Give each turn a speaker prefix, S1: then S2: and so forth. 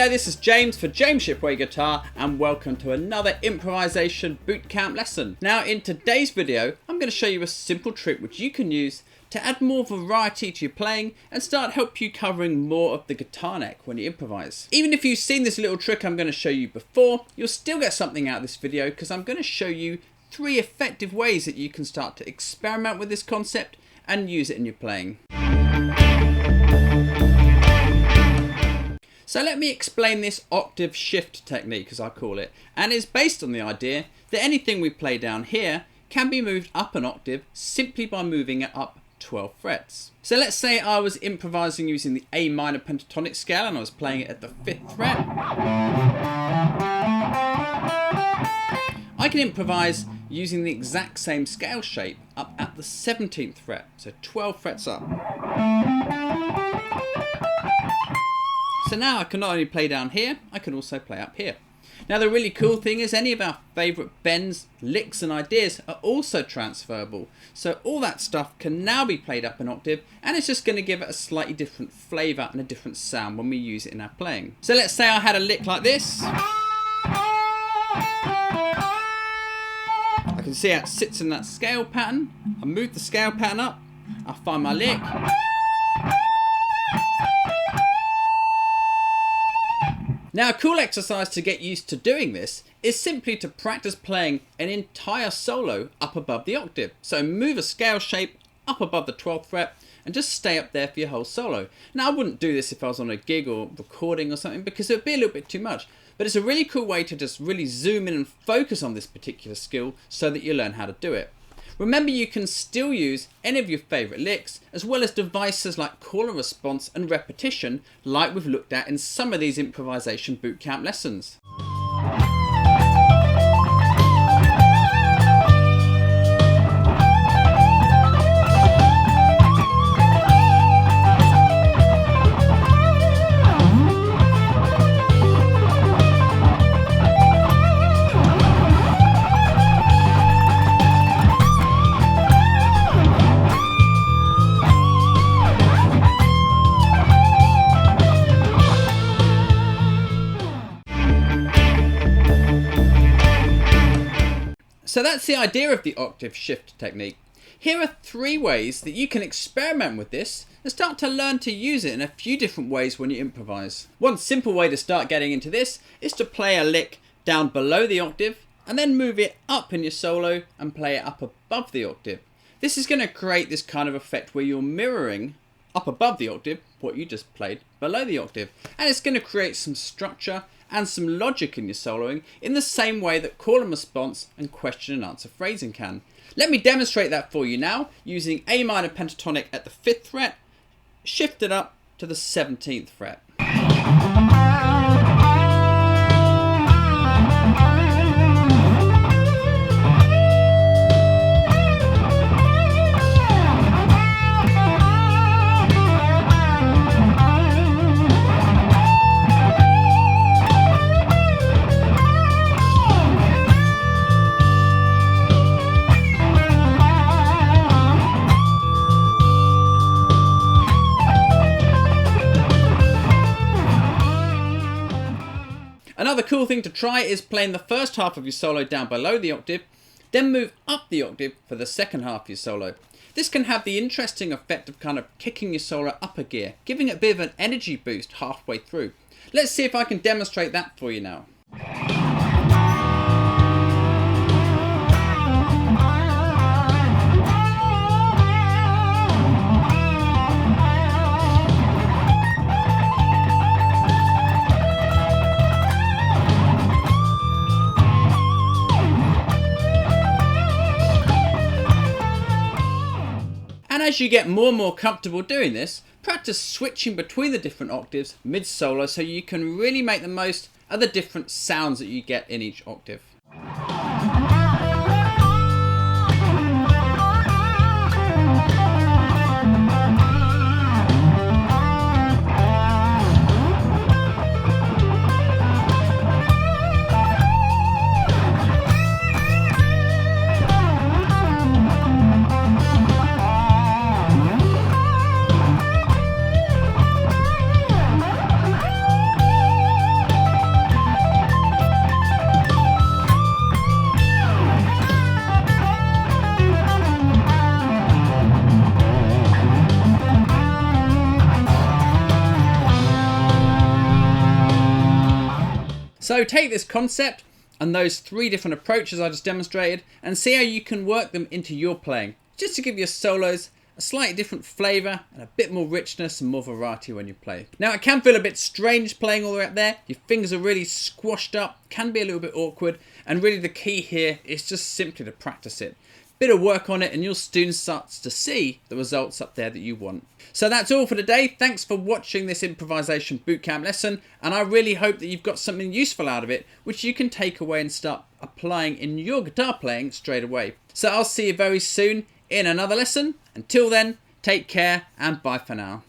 S1: there, this is James for James Shipway Guitar and welcome to another improvisation bootcamp lesson. Now in today's video I'm going to show you a simple trick which you can use to add more variety to your playing and start help you covering more of the guitar neck when you improvise. Even if you've seen this little trick I'm going to show you before, you'll still get something out of this video because I'm going to show you 3 effective ways that you can start to experiment with this concept and use it in your playing. So let me explain this octave shift technique, as I call it, and it's based on the idea that anything we play down here can be moved up an octave simply by moving it up 12 frets. So let's say I was improvising using the A minor pentatonic scale and I was playing it at the 5th fret. I can improvise using the exact same scale shape up at the 17th fret, so 12 frets up. So now I can not only play down here, I can also play up here. Now the really cool thing is any of our favourite bends, licks and ideas are also transferable. So all that stuff can now be played up an octave and it's just going to give it a slightly different flavour and a different sound when we use it in our playing. So let's say I had a lick like this. I can see how it sits in that scale pattern. I move the scale pattern up, I find my lick. Now a cool exercise to get used to doing this is simply to practice playing an entire solo up above the octave. So move a scale shape up above the 12th fret and just stay up there for your whole solo. Now I wouldn't do this if I was on a gig or recording or something because it would be a little bit too much. But it's a really cool way to just really zoom in and focus on this particular skill so that you learn how to do it. Remember, you can still use any of your favourite licks, as well as devices like call and response and repetition, like we've looked at in some of these improvisation bootcamp lessons. So that's the idea of the octave shift technique. Here are 3 ways that you can experiment with this and start to learn to use it in a few different ways when you improvise. One simple way to start getting into this is to play a lick down below the octave and then move it up in your solo and play it up above the octave. This is going to create this kind of effect where you're mirroring up above the octave what you just played below the octave, and it's going to create some structure and some logic in your soloing in the same way that call and response and question and answer phrasing can. Let me demonstrate that for you now using A minor pentatonic at the 5th fret, shift it up to the 17th fret. Another cool thing to try is playing the first half of your solo down below the octave, then move up the octave for the second half of your solo. This can have the interesting effect of kind of kicking your solo up a gear, giving it a bit of an energy boost halfway through. Let's see if I can demonstrate that for you now. And as you get more and more comfortable doing this, practice switching between the different octaves mid-solo so you can really make the most of the different sounds that you get in each octave. So take this concept and those 3 different approaches I just demonstrated and see how you can work them into your playing, just to give your solos a slightly different flavour and a bit more richness and more variety when you play. Now it can feel a bit strange playing all the way up there, your fingers are really squashed up, can be a little bit awkward, and really the key here is just simply to practice it. Bit of work on it and you'll soon start to see the results up there that you want. So that's all for today. Thanks for watching this improvisation bootcamp lesson, and I really hope that you've got something useful out of it which you can take away and start applying in your guitar playing straight away. So I'll see you very soon in another lesson. Until then, take care and bye for now.